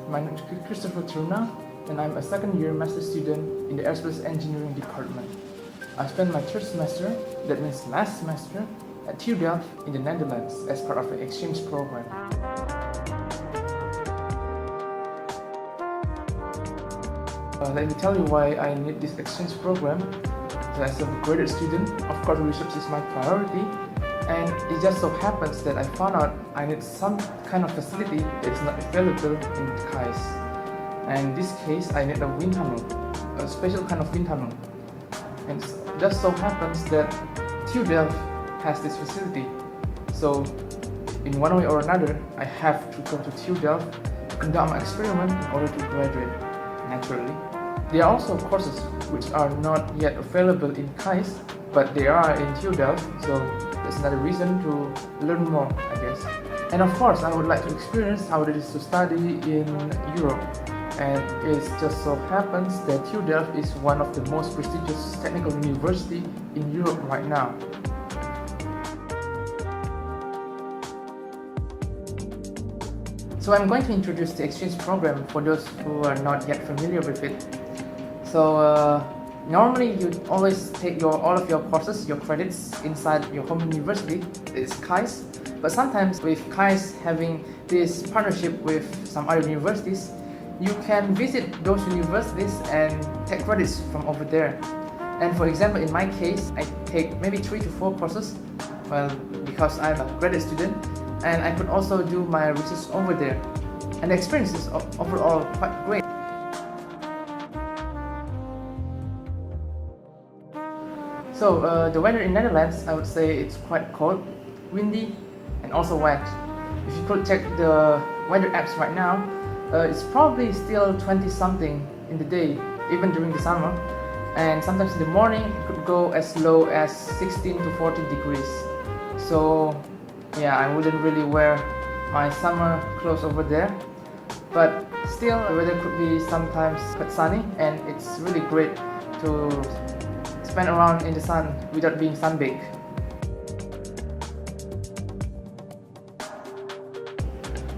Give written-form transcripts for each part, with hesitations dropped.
My name is Christopher Teruna, and I'm a second-year master student in the Aerospace Engineering department. I spent my third semester, that means last semester, at TU Delft in the Netherlands as part of the exchange program. Let me tell you why I need this exchange program. So as a graduate student, of course research is my priority, and it just so happens that I found out I need some kind of facility that is not available in KAIST. And in this case, I need a wind tunnel, a special kind of wind tunnel. And it just so happens that TU Delft has this facility. So in one way or another, I have to go to TU Delft to conduct my experiment in order to graduate, naturally. There are also courses which are not yet available in KAIST, but they are in TU Delft, so that's another reason to learn more, I guess. And of course, I would like to experience how it is to study in Europe. And it just so happens that TU Delft is one of the most prestigious technical university in Europe right now. So I'm going to introduce the exchange program for those who are not yet familiar with it. So normally you always take all of your courses, your credits inside your home university, it's KAIST. But sometimes with KAIST having this partnership with some other universities, you can visit those universities and take credits from over there. And for example, in my case, I take maybe 3 to 4 courses, well, because I'm a graduate student, and I could also do my research over there. And the experience is overall quite great. So the weather in Netherlands, I would say it's quite cold, windy, and also wet. If you could check the weather apps right now, it's probably still 20 something in the day, even during the summer. And sometimes in the morning, it could go as low as 16 to 14 degrees. So yeah, I wouldn't really wear my summer clothes over there. But still, the weather could be sometimes quite sunny, and it's really great to spend around in the sun without being sunbaked.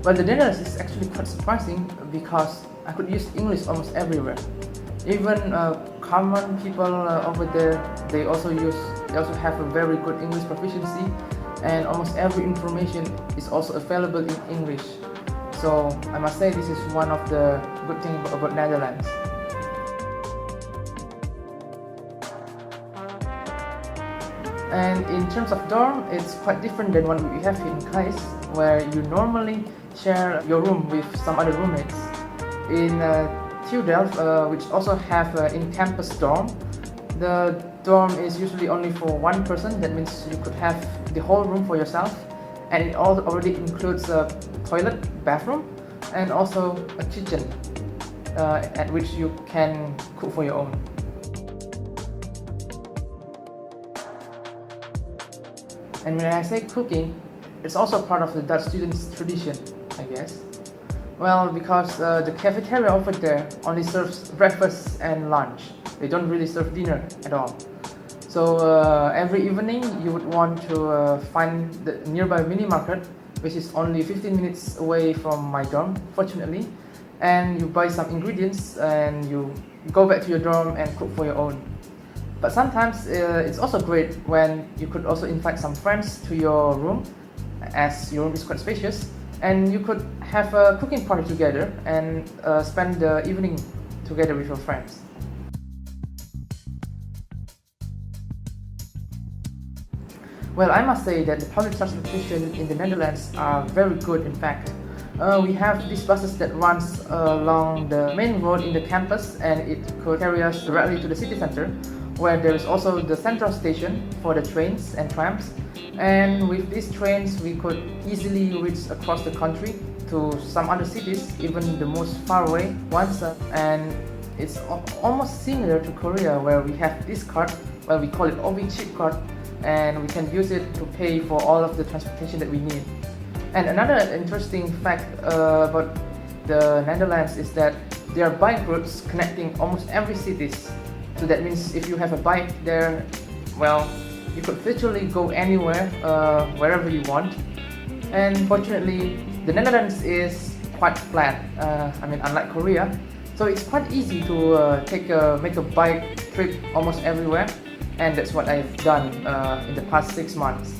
But the Netherlands is actually quite surprising because I could use English almost everywhere. Even common people over there, they also have a very good English proficiency, and almost every information is also available in English. So I must say this is one of the good things about Netherlands. And in terms of dorm, it's quite different than what we have here in KAIST, where you normally share your room with some other roommates. In TU Delft, which also have in-campus dorm, the dorm is usually only for one person. That means you could have the whole room for yourself, and it already includes a toilet, bathroom, and also a kitchen at which you can cook for your own. And when I say cooking, it's also part of the Dutch students' tradition, I guess. Well, because the cafeteria over there only serves breakfast and lunch. They don't really serve dinner at all. So every evening you would want to find the nearby mini market, which is only 15 minutes away from my dorm, fortunately, and you buy some ingredients and you go back to your dorm and cook for your own. But sometimes it's also great when you could also invite some friends to your room, as your room is quite spacious, and you could have a cooking party together and spend the evening together with your friends. Well, I must say that the public transportation in the Netherlands are very good, in fact. We have these buses that runs along the main road in the campus, and it could carry us directly to the city center, where there is also the central station for the trains and trams. And with these trains, we could easily reach across the country to some other cities, even the most far away ones. And it's almost similar to Korea, where we have this card, well, we call it OB chip card, and we can use it to pay for all of the transportation that we need. And another interesting fact about the Netherlands is that there are bike routes connecting almost every city. So that means if you have a bike there, well, you could literally go anywhere, wherever you want. And fortunately, the Netherlands is quite flat. Unlike Korea, so it's quite easy to make a bike trip almost everywhere, and that's what I've done in the past 6 months.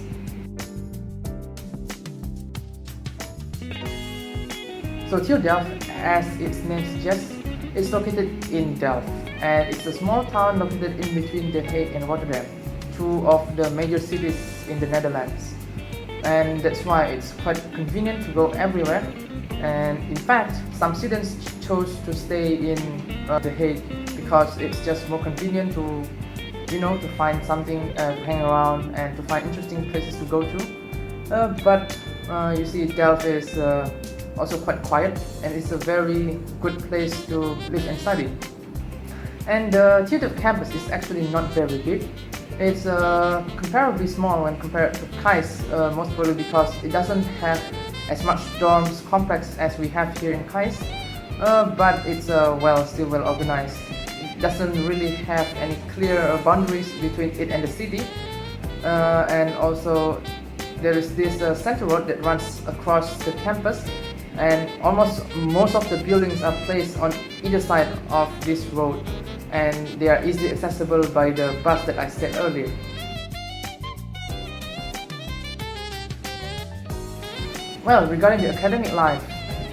So TU Delft, as its name suggests, is located in Delft, and it's a small town located in between The Hague and Rotterdam, two of the major cities in the Netherlands. And that's why it's quite convenient to go everywhere. And in fact, some students chose to stay in The Hague because it's just more convenient to, to find something to hang around and to find interesting places to go to. But you see, Delft is also quite quiet, and it's a very good place to live and study. And the TU Delft campus is actually not very big. It's comparably small when compared to KAIST, most probably because it doesn't have as much dorms complex as we have here in KAIST, but it's still well organized. It doesn't really have any clear boundaries between it and the city, and also there is this central road that runs across the campus, and almost most of the buildings are placed on either side of this road, and they are easily accessible by the bus that I said earlier. Well, regarding the academic life,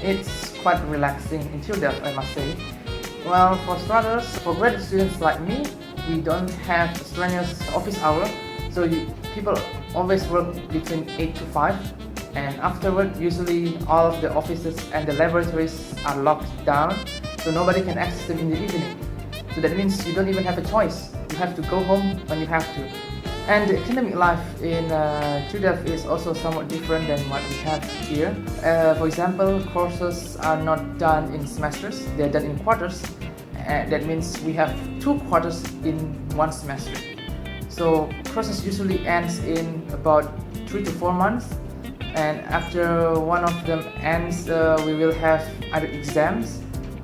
it's quite relaxing in TU Delft, I must say. Well, for starters, for graduate students like me, we don't have a strenuous office hour, so people always work between 8 to 5. And afterward, usually all of the offices and the laboratories are locked down, so nobody can access them in the evening. So that means you don't even have a choice. You have to go home when you have to. And the academic life in TU Delft is also somewhat different than what we have here. For example, courses are not done in semesters, they're done in quarters. That means we have 2 quarters in 1 semester. So courses usually ends in about 3 to 4 months. And after one of them ends, we will have other exams.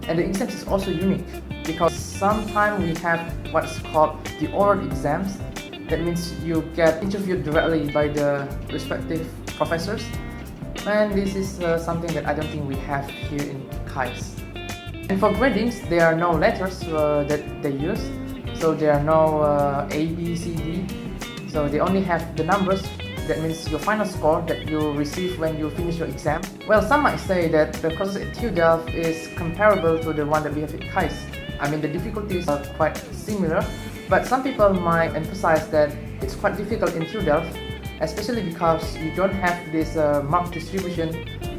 And the exams is also unique because sometimes we have what's called the oral exams. That means you get interviewed directly by the respective professors. And this is something that I don't think we have here in KAIST. And for gradings, there are no letters that they use. So there are no A, B, C, D. So they only have the numbers. That means your final score that you receive when you finish your exam. Well, some might say that the courses at TU Delft is comparable to the one that we have at KAIST. The difficulties are quite similar, but some people might emphasize that it's quite difficult in TU Delft, especially because you don't have this mark distribution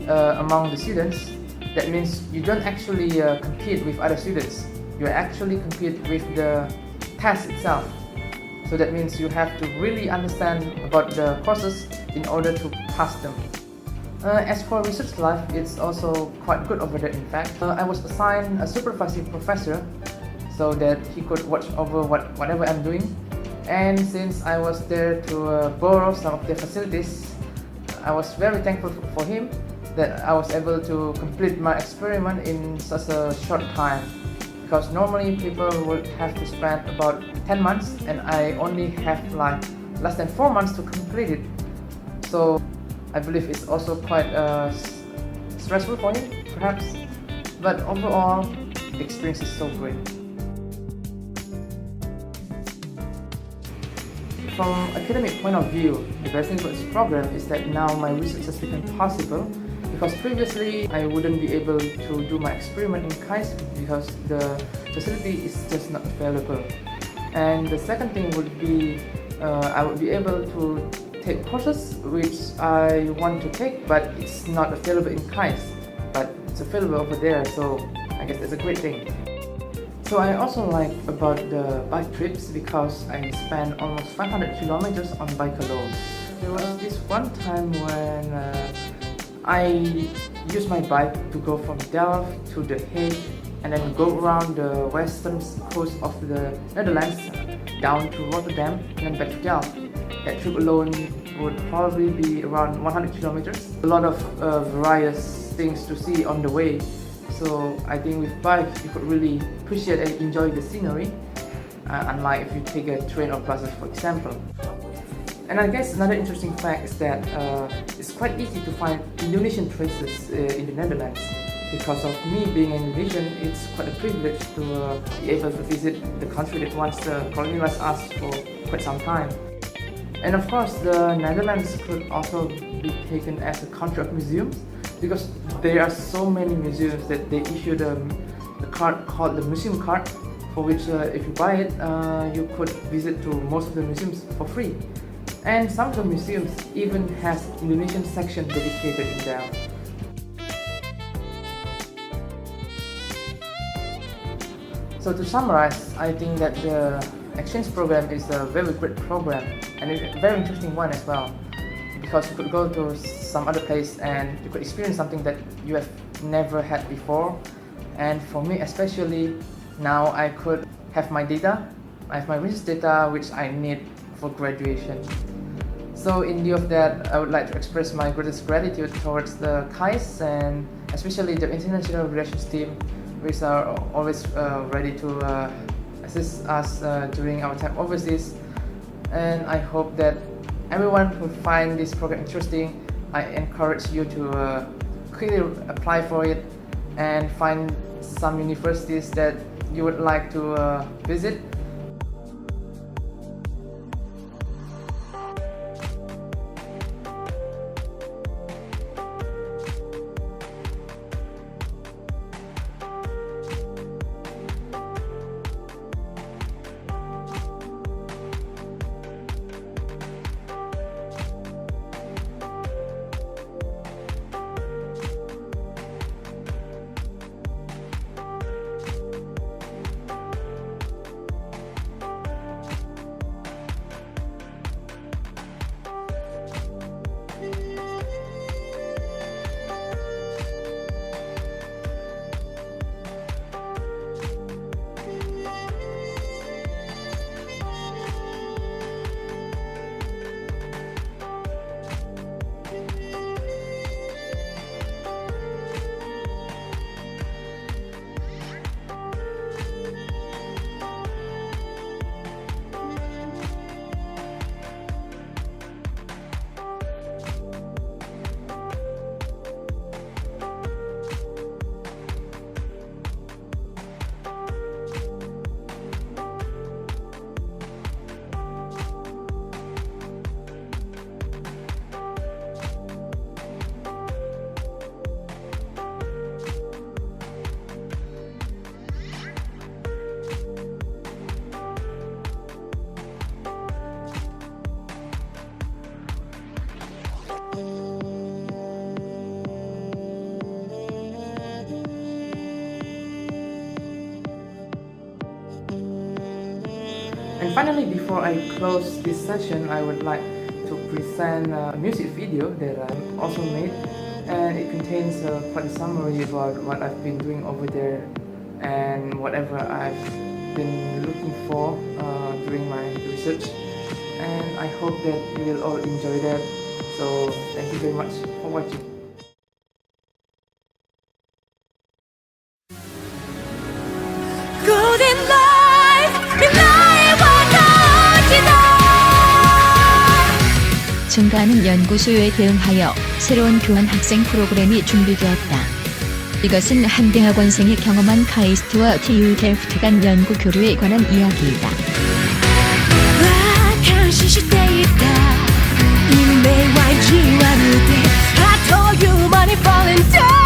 among the students. That means you don't actually compete with other students. You actually compete with the test itself. So that means you have to really understand about the courses in order to pass them. As for research life, it's also quite good over there. In fact, I was assigned a supervising professor so that he could watch over whatever I'm doing. And since I was there to borrow some of the facilities, I was very thankful for him that I was able to complete my experiment in such a short time. Because normally people would have to spend about 10 months, and I only have like less than 4 months to complete it. So I believe it's also quite stressful for him, perhaps. But overall, the experience is so great. From academic point of view, the best thing about this program is that now my research has become possible. Because previously I wouldn't be able to do my experiment in KAIST because the facility is just not available. And the second thing would be I would be able to take courses which I want to take, but it's not available in KAIST, but it's available over there, so I guess that's a great thing. So I also like about the bike trips because I spent almost 500 kilometers on bike alone. There was this one time when I used my bike to go from Delft to The Hague and then go around the western coast of the Netherlands down to Rotterdam and then back to Delft. That trip alone would probably be around 100 kilometers. A lot of various things to see on the way. So I think with bike you could really appreciate and enjoy the scenery, unlike if you take a train or buses, for example. And I guess another interesting fact is that it's quite easy to find Indonesian traces in the Netherlands. Because of me being an Indonesian, it's quite a privilege to be able to visit the country that once colonized us for quite some time. And of course, the Netherlands could also be taken as a country of museums, because there are so many museums that they issue the card called the museum card, for which if you buy it, you could visit to most of the museums for free. And some of the museums even has Indonesian section dedicated in them. So to summarize, I think that the exchange program is a very great program and a very interesting one as well, because you could go to some other place and you could experience something that you have never had before. And for me especially, now I could have my data, I have my research data which I need for graduation. So in view of that, I would like to express my greatest gratitude towards the KAIST and especially the international relations team, which are always ready to assist us during our time overseas. And I hope that everyone who find this program interesting, I encourage you to quickly apply for it and find some universities that you would like to visit. And finally, before I close this session, I would like to present a music video that I also made, and it contains quite a summary about what I've been doing over there and whatever I've been looking for during my research. And I hope that you will all enjoy that. So thank you very much for watching. Golden life, 증가하는 연구 수요에 대응하여 새로운 교환 학생 프로그램이 준비되었다. 이것은 한 대학원생이 경험한 카이스트와 TU 델프트 간 연구 교류에 관한 이야기이다. 당신 시대에 있다. 인내와 지와 무대 I told you money falling down.